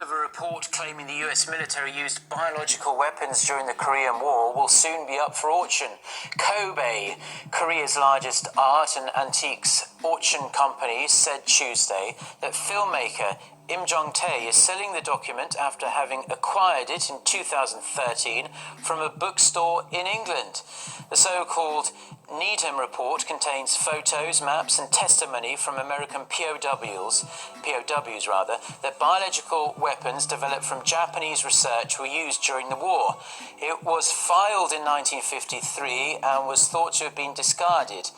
Of a report claiming the US military used biological weapons during the Korean War will soon be up for auction. Kobe, Korea's largest art and antiques auction company, said Tuesday that filmmaker Im Jong-tae is selling the document after having acquired it in 2013 from a bookstore in England. The so-called Needham report contains photos, maps and testimony from American POWs that biological weapons developed from Japanese research were used during the war. It was filed in 1953 and was thought to have been discarded.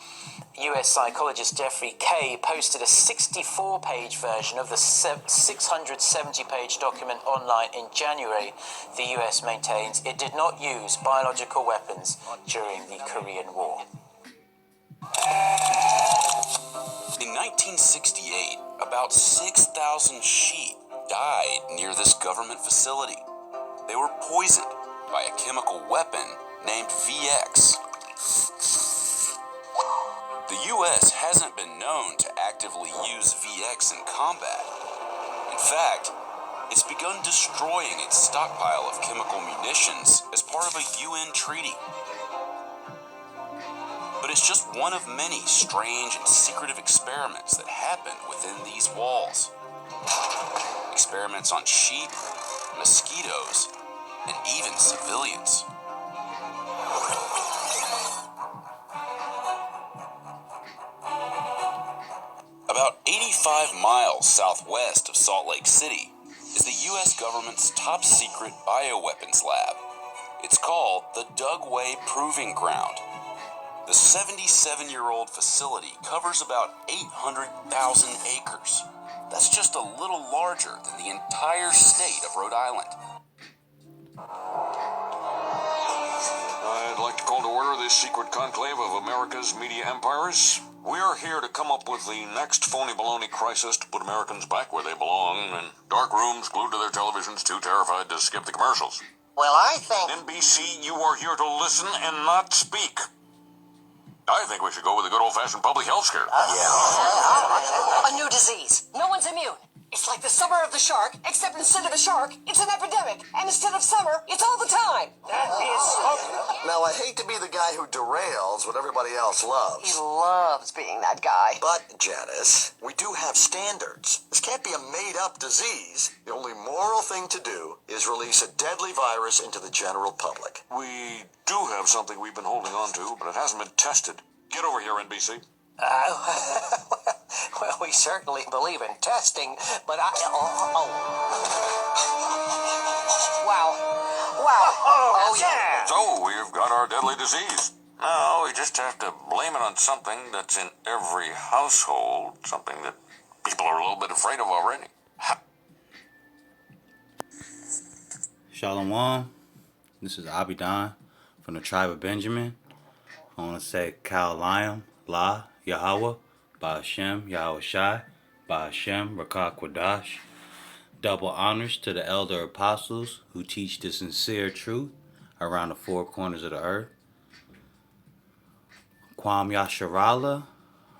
US psychologist Jeffrey Kay posted a 64-page version of the 670-page document online in January. The US maintains it did not use biological weapons during the Korean War. In 1968, about 6,000 sheep died near this government facility. They were poisoned by a chemical weapon named VX. The U.S. hasn't been known to actively use VX in combat. In fact, it's begun destroying its stockpile of chemical munitions as part of a UN treaty. But it's just one of many strange and secretive experiments that happen within these walls. Experiments on sheep, mosquitoes, and even civilians. About 85 miles southwest of Salt Lake City is the U.S. government's top secret bioweapons lab. It's called the Dugway Proving Ground. The 77-year-old facility covers about 800,000 acres. That's just a little larger than the entire state of Rhode Island. I'd like to call to order this secret conclave of America's media empires. We are here to come up with the next phony baloney crisis to put Americans back where they belong, in dark rooms glued to their televisions, too terrified to skip the commercials. Well, I think... NBC, you are here to listen and not speak. I think we should go with a good old-fashioned public health scare. A new disease. No one's immune. It's like the summer of the shark, except instead of a shark, it's an epidemic. And instead of summer, it's all the time. That is... Now, I hate to be the guy who derails what everybody else loves. He loves being that guy. But, Janice, we do have standards. This can't be a made-up disease. The only moral thing to do is release a deadly virus into the general public. We do have something we've been holding on to, but it hasn't been tested. Get over here, NBC. Well, we certainly believe in testing, but Wow. yeah. So, we've got our deadly disease. Now, we just have to blame it on something that's in every household, something that people are a little bit afraid of already. Shalom. This is Abidan from the tribe of Benjamin. I want to say Kal Liam, La, Yahweh, Ba Hashem, Yahweh Shai, Ba Hashem, Rakah Kwadash. Double honors to the elder apostles who teach the sincere truth around the four corners of the earth. Kwam Yasharala,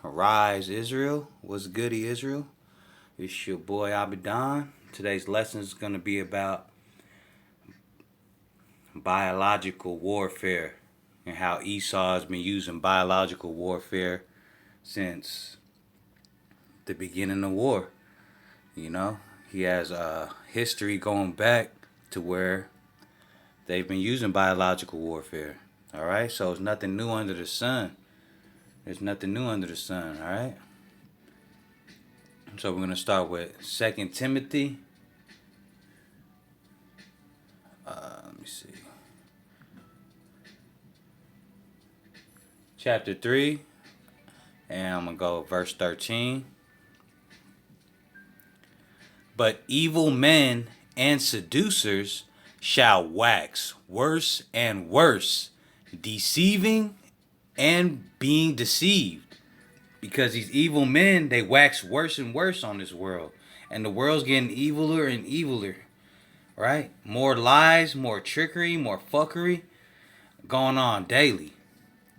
Arise Israel, what's goody Israel? It's your boy Abidan. Today's lesson is going to be about biological warfare and how Esau has been using biological warfare since the beginning of war. You know, he has a history going back to where they've been using biological warfare. All right, so it's nothing new under the sun. There's nothing new under the sun. All right. So we're going to start with 2 Timothy. Let me see. Chapter 3. And I'm going to go verse 13. But evil men and seducers shall wax worse and worse, deceiving and being deceived. Because these evil men, they wax worse and worse on this world. And the world's getting eviler and eviler. Right? More lies, more trickery, more fuckery going on daily.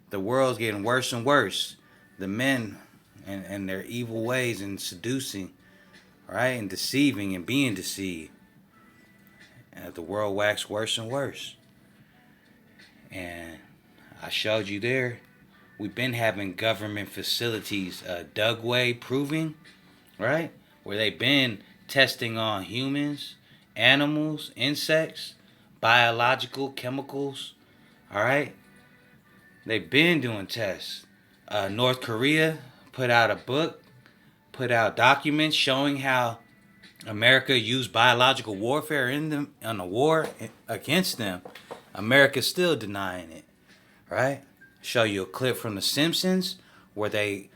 The world's getting worse and worse. The men and their evil ways and seducing, right? And deceiving and being deceived. And the world waxed worse and worse. And I showed you there, we've been having government facilities dug way proving, right? Where they've been testing on humans, animals, insects, biological chemicals, all right? They've been doing tests. North Korea put out a book, put out documents showing how America used biological warfare in them on the war against them. America's still denying it, right? Show you a clip from The Simpsons where they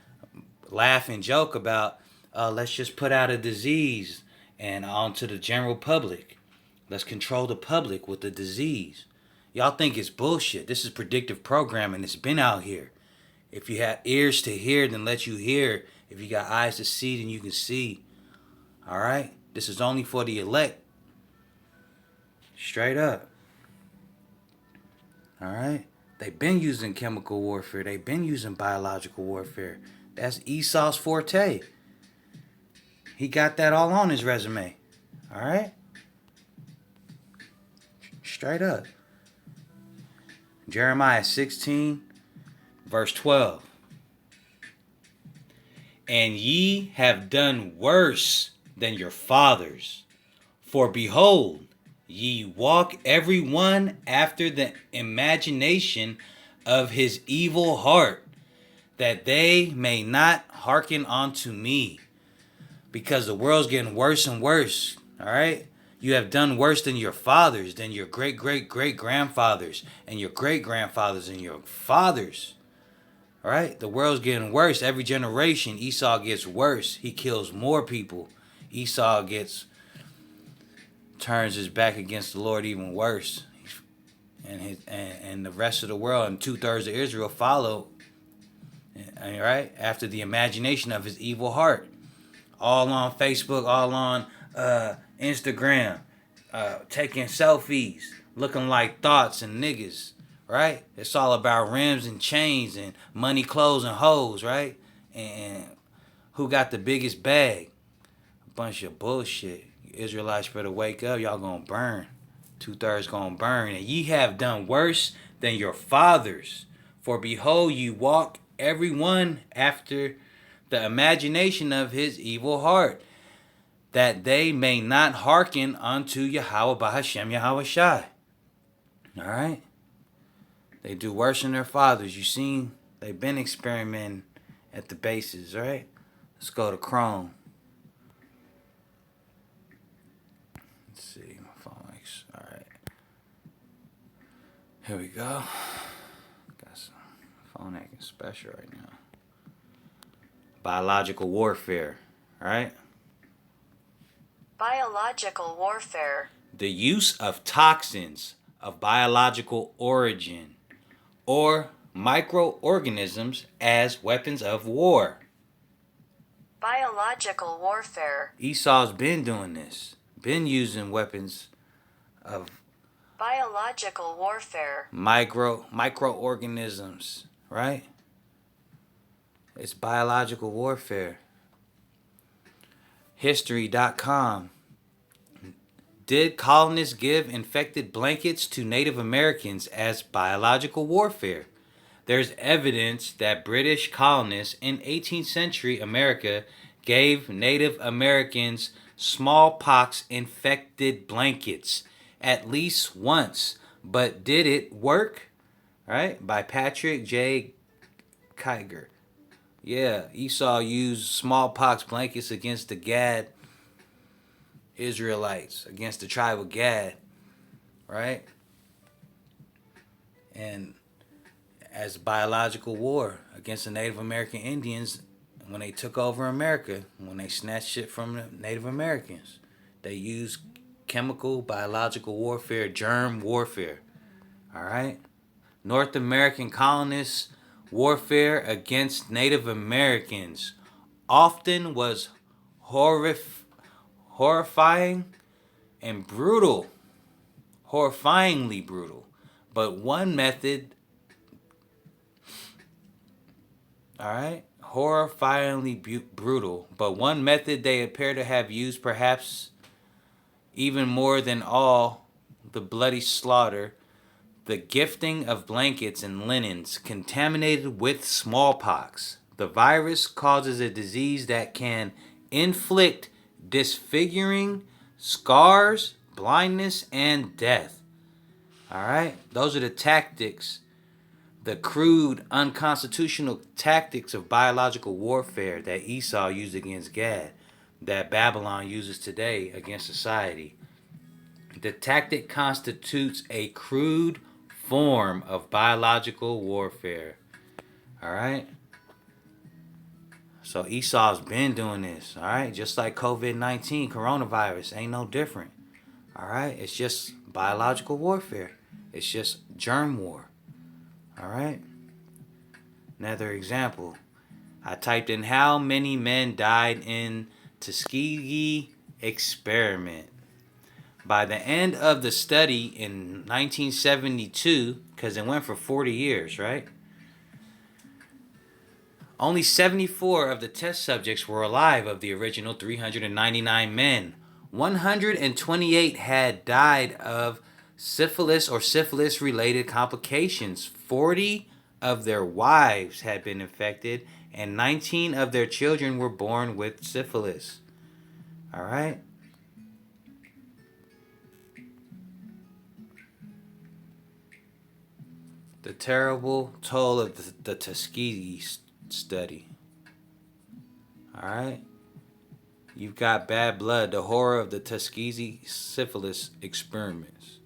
laugh and joke about, let's just put out a disease and onto the general public. Let's control the public with the disease. Y'all think it's bullshit. This is predictive programming. It's been out here. If you have ears to hear, then let you hear. If you got eyes to see, then you can see. All right? This is only for the elect. Straight up. All right? They've been using chemical warfare. They've been using biological warfare. That's Esau's forte. He got that all on his resume. All right? Straight up. Jeremiah 16, verse 12. And ye have done worse than your fathers. For behold, ye walk every one after the imagination of his evil heart, that they may not hearken unto me. Because the world's getting worse and worse. All right? You have done worse than your fathers, than your great-great-great-grandfathers, and your great-grandfathers, and your fathers. All right? The world's getting worse. Every generation, Esau gets worse. He kills more people. Esau turns his back against the Lord even worse. And the rest of the world, and 2/3 of Israel follow, all right, after the imagination of his evil heart. All on Facebook, all on Instagram, taking selfies, looking like thoughts and niggas, right? It's all about rims and chains and money, clothes, and hoes, right? And who got the biggest bag? A bunch of bullshit. Israelites better wake up. Y'all gonna burn. 2/3 gonna burn. And ye have done worse than your fathers. For behold, you walk every one after the imagination of his evil heart, that they may not hearken unto Yahweh Bahashem Yahweh Shai. All right? They do worse than their fathers. You seen, they've been experimenting at the bases, right? Let's go to Chrome. Let's see, my phone likes, all right. Here we go. Got some phone acting special right now. Biological warfare, all right? Biological warfare. The use of toxins of biological origin or microorganisms as weapons of war. Biological warfare. Esau's been doing this, been using weapons of biological warfare. Microorganisms, right? It's biological warfare. History.com. Did colonists give infected blankets to Native Americans as biological warfare? There's evidence that British colonists in 18th century America gave Native Americans smallpox infected blankets at least once. But did it work? Right? By Patrick J. Kiger. Yeah, Esau used smallpox blankets against the Gad Israelites, against the tribe of Gad, right? And as biological war against the Native American Indians when they took over America, when they snatched shit from the Native Americans. They used chemical, biological warfare, germ warfare, all right? North American colonists' warfare against Native Americans often was horrifying and brutal, horrifyingly brutal. But one method, all right, horrifyingly brutal. But one method they appear to have used, perhaps even more than all, the bloody slaughter, the gifting of blankets and linens contaminated with smallpox. The virus causes a disease that can inflict disfiguring, scars, blindness, and death. Alright? Those are the tactics, the crude, unconstitutional tactics of biological warfare that Esau used against Gad, that Babylon uses today against society. The tactic constitutes a crude form of biological warfare. Alright? So Esau's been doing this. Alright? Just like COVID-19, coronavirus, ain't no different. Alright? It's just biological warfare. It's just germ war. Alright? Another example. I typed in how many men died in Tuskegee experiment. By the end of the study in 1972, because it went for 40 years, right? Only 74 of the test subjects were alive of the original 399 men. 128 had died of syphilis or syphilis-related complications. 40 of their wives had been infected, and 19 of their children were born with syphilis. All right? The terrible toll of the Tuskegee study. Alright? You've got bad blood, the horror of the Tuskegee syphilis experiments.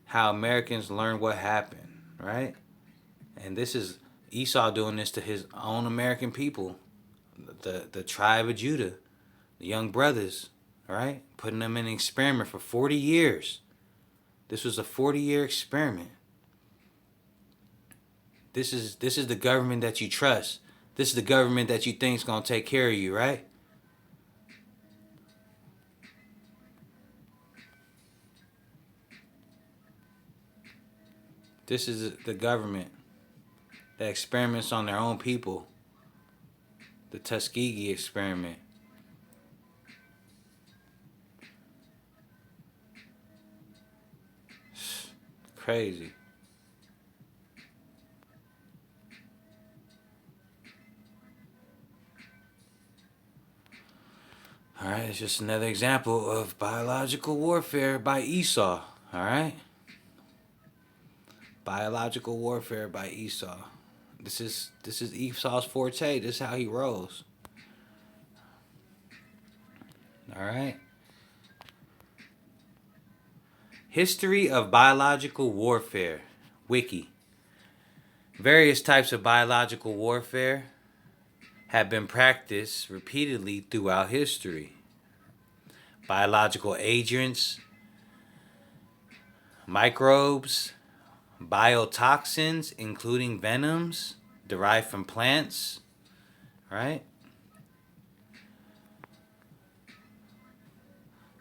How Americans learn what happened, right? And this is Esau doing this to his own American people. The tribe of Judah. The young brothers, right? Putting them in an experiment for 40 years. This was a 40-year experiment. This is the government that you trust. This is the government that you think is going to take care of you, right? This is the government that experiments on their own people. The Tuskegee experiment. Crazy. Alright, it's just another example of biological warfare by Esau. Alright? Biological warfare by Esau. This is Esau's forte. This is how he rolls. Alright? History of biological warfare. Wiki. Various types of biological warfare have been practiced repeatedly throughout history. Biological agents, microbes, biotoxins, including venoms derived from plants, right?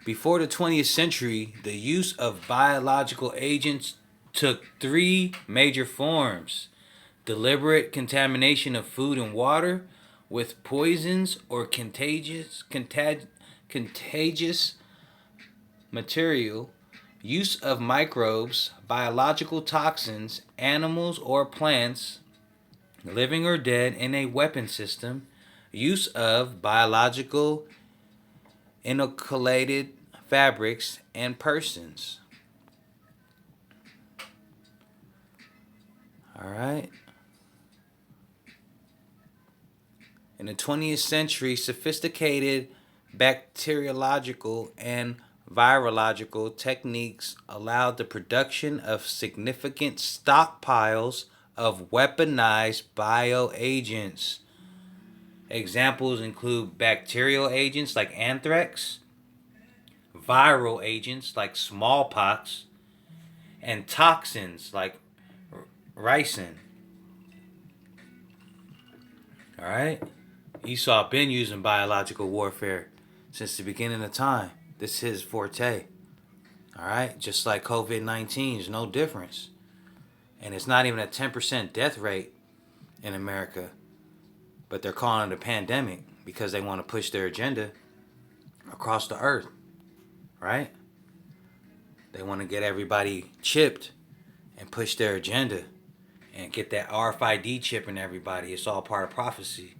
Before the 20th century, the use of biological agents took three major forms: deliberate contamination of food and water with poisons or contagious material, use of microbes, biological toxins, animals or plants, living or dead, in a weapon system, use of biological inoculated fabrics and persons. All right. In the 20th century, sophisticated bacteriological and virological techniques allowed the production of significant stockpiles of weaponized bioagents. Examples include bacterial agents like anthrax, viral agents like smallpox, and toxins like ricin. All right? Esau been using biological warfare since the beginning of time. This is his forte. All right? Just like COVID-19 is no difference. And it's not even a 10% death rate in America. But they're calling it a pandemic because they want to push their agenda across the earth. Right? They want to get everybody chipped and push their agenda and get that RFID chip in everybody. It's all part of prophecy.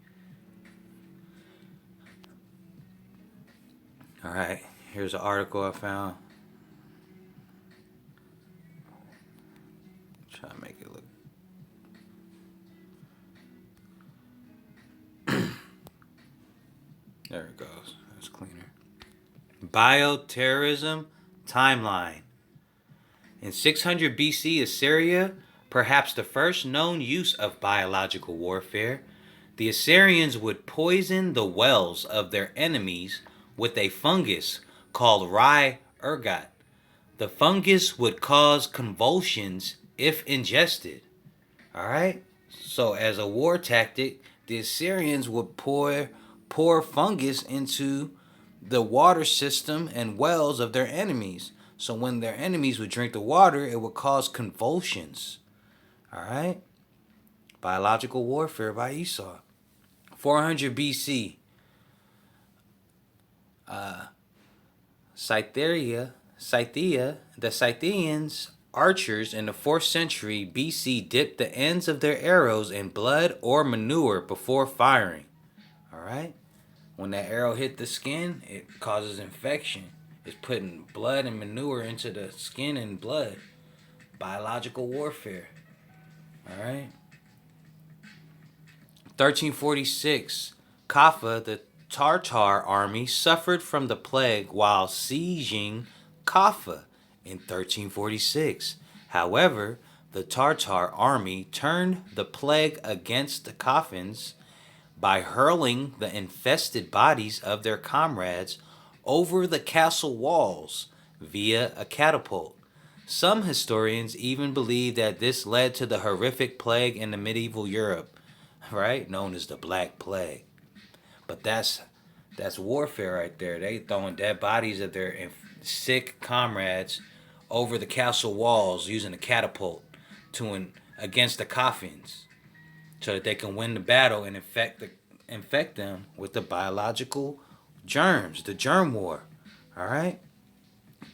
All right, here's an article I found. Try to make it look. There it goes. That's cleaner. Bioterrorism timeline. In 600 BC, Assyria, perhaps the first known use of biological warfare, the Assyrians would poison the wells of their enemies with a fungus called ergot. The fungus would cause convulsions if ingested. Alright? So as a war tactic, the Assyrians would pour fungus into the water system and wells of their enemies. So when their enemies would drink the water, it would cause convulsions. Alright? Biological warfare by Esau. 400 BC. Scythia, the Scythians archers in the 4th century BC dipped the ends of their arrows in blood or manure before firing. Alright? When that arrow hit the skin, it causes infection. It's putting blood and manure into the skin and blood. Biological warfare. Alright? 1346. Kaffa, the Tartar army, suffered from the plague while sieging Kaffa in 1346. However, the Tartar army turned the plague against the Kaffans by hurling the infested bodies of their comrades over the castle walls via a catapult. Some historians even believe that this led to the horrific plague in the medieval Europe, right? Known as the Black Plague. But that's warfare right there. They throwing dead bodies of their sick comrades over the castle walls using a catapult against the coffins, so that they can win the battle and infect them with the biological germs, the germ war. All right.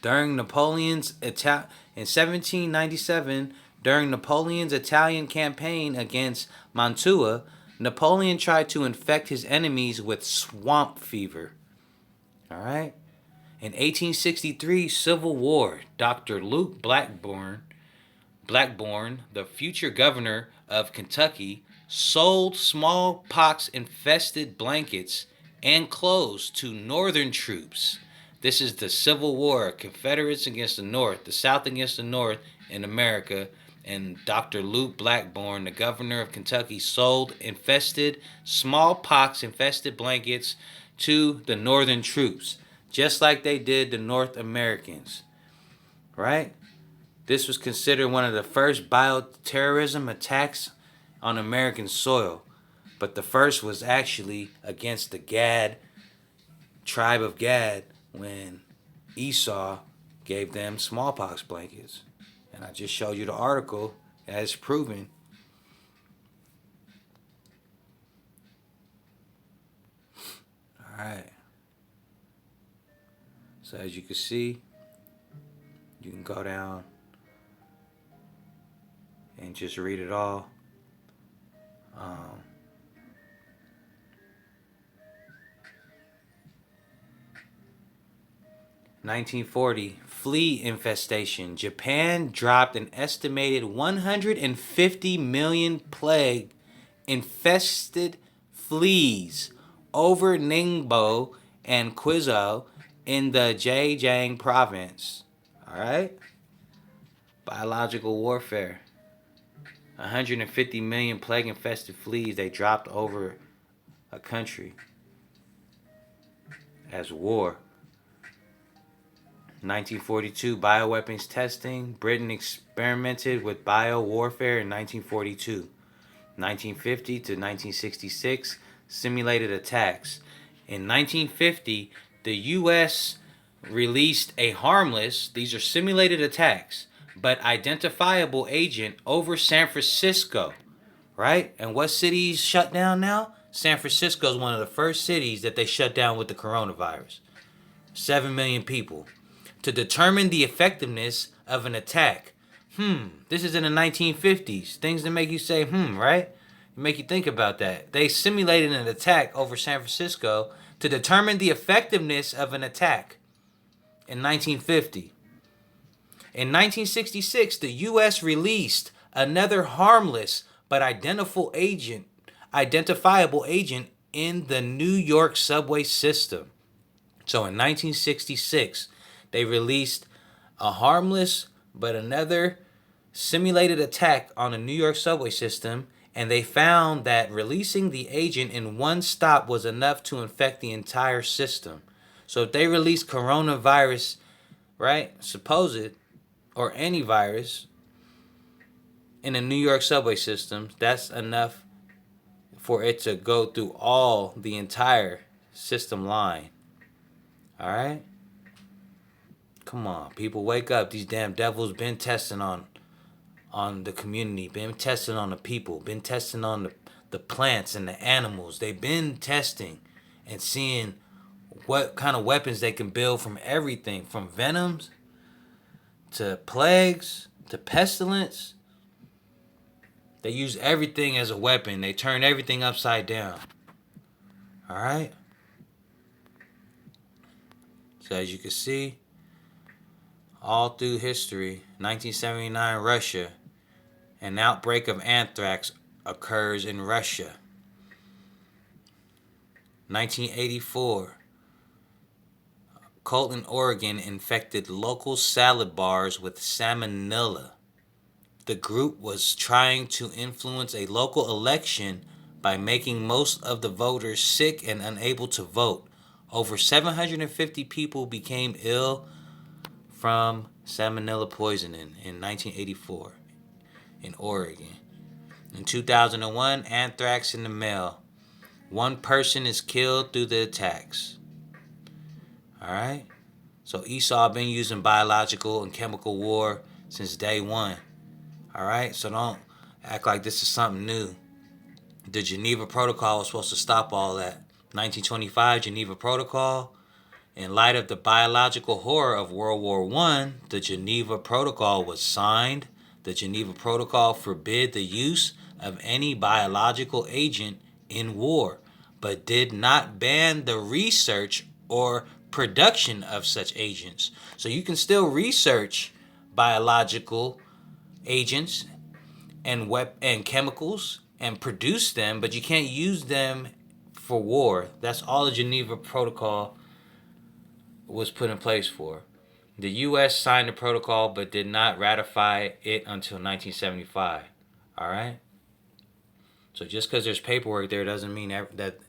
During Napoleon's in 1797, during Napoleon's Italian campaign against Mantua, Napoleon tried to infect his enemies with swamp fever. All right. In 1863, Civil War, Dr. Luke Blackburn, the future governor of Kentucky, sold smallpox-infested blankets and clothes to Northern troops. This is the Civil War, Confederates against the North, the South against the North in America. And Dr. Luke Blackburn, the governor of Kentucky, sold smallpox-infested blankets to the Northern troops, just like they did the North Americans. Right? This was considered one of the first bioterrorism attacks on American soil. But the first was actually against the tribe of Gad, when Esau gave them smallpox blankets. And I just showed you the article as proven. All right. So as you can see, you can go down and just read it all. 1940, flea infestation. Japan dropped an estimated 150 million plague-infested fleas over Ningbo and Quizhou in the Zhejiang province. Alright? Biological warfare. 150 million plague-infested fleas they dropped over a country as war. 1942, bioweapons testing. Britain experimented with bio-warfare in 1942. 1950 to 1966, simulated attacks. In 1950, the U.S. released a harmless, these are simulated attacks, but identifiable agent over San Francisco, right? And what cities shut down now? San Francisco is one of the first cities that they shut down with the coronavirus. 7 million people. to determine the effectiveness of an attack. This is in the 1950s. Things that make you say, right? Make you think about that. They simulated an attack over San Francisco to determine the effectiveness of an attack in 1950. In 1966, the U.S. released another harmless but identifiable agent in the New York subway system. So in 1966, they released a harmless but another simulated attack on the New York subway system, and they found that releasing the agent in one stop was enough to infect the entire system. So if they released coronavirus, right, supposed, or any virus in the New York subway system, that's enough for it to go through the entire system line. All right? Come on, people, wake up. These damn devils been testing on the community, been testing on the people, been testing on the plants and the animals. They've been testing and seeing what kind of weapons they can build from everything, from venoms to plagues to pestilence. They use everything as a weapon. They turn everything upside down. All right? So as you can see, all through history, 1979 Russia, an outbreak of anthrax occurs in Russia. 1984, Colton, Oregon infected local salad bars with salmonella. The group was trying to influence a local election by making most of the voters sick and unable to vote. Over 750 people became ill from salmonella poisoning in 1984 in Oregon. In 2001, anthrax in the mail. One person is killed through the attacks. All right? So Esau been using biological and chemical war since day one. All right? So don't act like this is something new. The Geneva Protocol was supposed to stop all that. 1925 Geneva Protocol. In light of the biological horror of World War I, the Geneva Protocol was signed. The Geneva Protocol forbid the use of any biological agent in war, but did not ban the research or production of such agents. So you can still research biological agents and chemicals and produce them, but you can't use them for war. That's all the Geneva Protocol was put in place for. The U.S. signed the protocol but did not ratify it until 1975. All right? So just because there's paperwork there doesn't mean that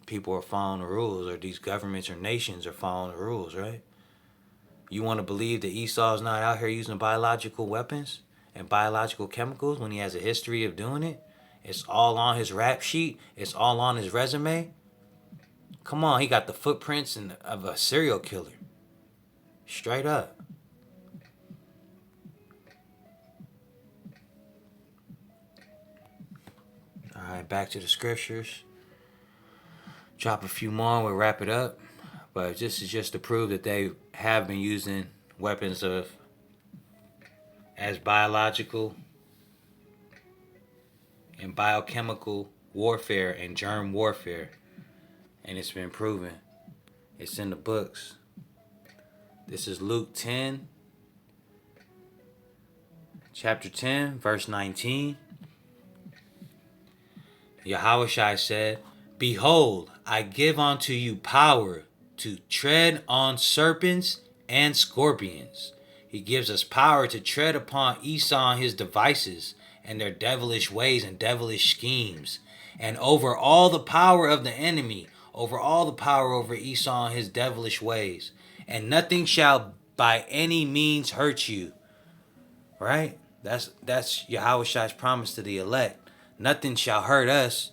people are following the rules, or these governments or nations are following the rules, right? You want to believe that Esau's not out here using biological weapons and biological chemicals when he has a history of doing it? It's all on his rap sheet. It's all on his resume. Come on, he got the footprints of a serial killer. Straight up. All right, back to the scriptures. Drop a few more, we'll wrap it up. But this is just to prove that they have been using weapons as biological and biochemical warfare and germ warfare. And it's been proven. It's in the books. This is Luke 10, chapter 10, verse 19. Yahushua said, "Behold, I give unto you power to tread on serpents and scorpions." He gives us power to tread upon Esau and his devices and their devilish ways and devilish schemes, and over all the power of the enemy, over all the power over Esau and his devilish ways. And nothing shall by any means hurt you. Right? That's Yahushua's promise to the elect. Nothing shall hurt us.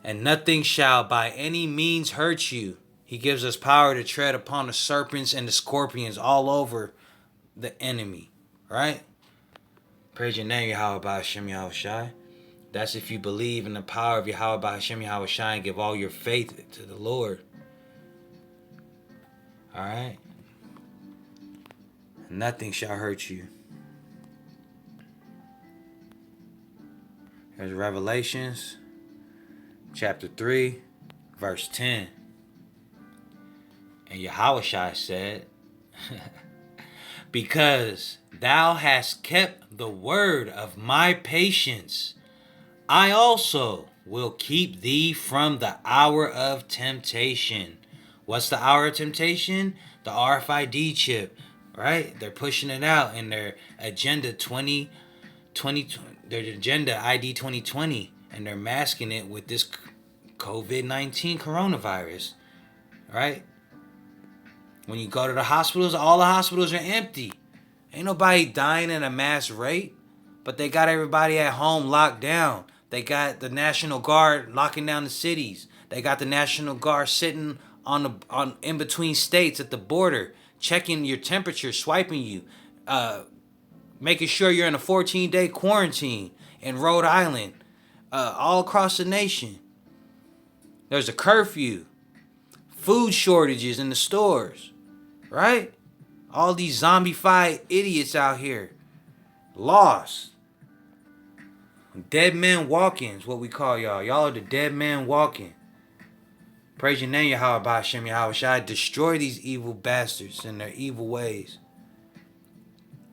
And nothing shall by any means hurt you. He gives us power to tread upon the serpents and the scorpions all over the enemy. Right? Praise your name, Yahweh Hashem Yahushua. That's if you believe in the power of Yahweh Hashem Yahushua and give all your faith to the Lord. Alright? Nothing shall hurt you. There's Revelations chapter 3, verse 10. And Yahushua said, because thou hast kept the word of my patience, I also will keep thee from the hour of temptation. What's the hour of temptation? The RFID chip, right? They're pushing it out in their agenda 2020, their agenda ID 2020, and they're masking it with this COVID-19 coronavirus, right? When you go to the hospitals, all the hospitals are empty. Ain't nobody dying at a mass rate, but they got everybody at home locked down. They got the National Guard locking down the cities. They got the National Guard sitting on in between states at the border, checking your temperature, swiping you, making sure you're in a 14-day quarantine in Rhode Island, all across the nation. There's a curfew, food shortages in the stores, right? All these zombified idiots out here, lost. Dead men walking is what we call y'all. Y'all are the dead man walking. Praise your name, Yahweh Ba'Shem Yahweh Shai. Destroy these evil bastards and their evil ways.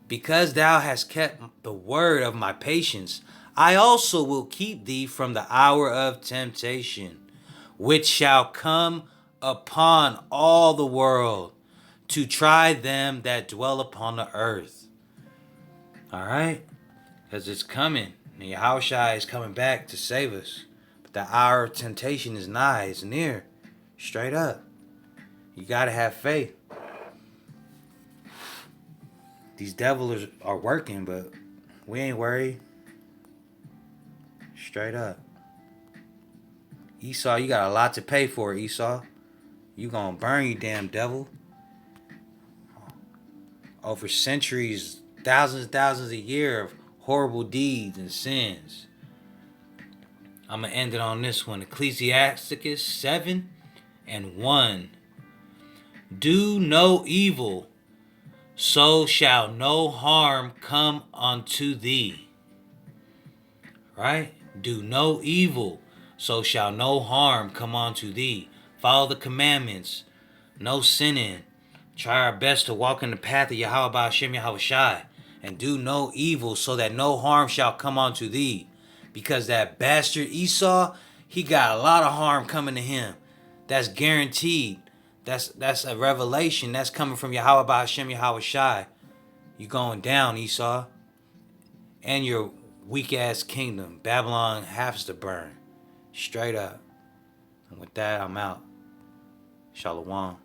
Because thou hast kept the word of my patience, I also will keep thee from the hour of temptation, which shall come upon all the world, to try them that dwell upon the earth. All right? Because it's coming. And Yahushua is coming back to save us. But the hour of temptation is nigh. It's near. Straight up. You got to have faith. These devils are working, but we ain't worried. Straight up. Esau, you got a lot to pay for, Esau. You gonna burn, you damn devil. Over centuries, thousands and thousands a year of horrible deeds and sins. I'm going to end it on this one. Ecclesiasticus 7:1. Do no evil, so shall no harm come unto thee. Right? Do no evil, so shall no harm come unto thee. Follow the commandments. No sinning. Try our best to walk in the path of Yahweh Ba'Shem Yahweh Shai, and do no evil, so that no harm shall come unto thee. Because that bastard Esau, he got a lot of harm coming to him. That's guaranteed. That's a revelation. That's coming from Yahweh Ba'Shem Yahweh Shai. You going down, Esau. And your weak ass kingdom. Babylon has to burn. Straight up. And with that, I'm out. Shalom.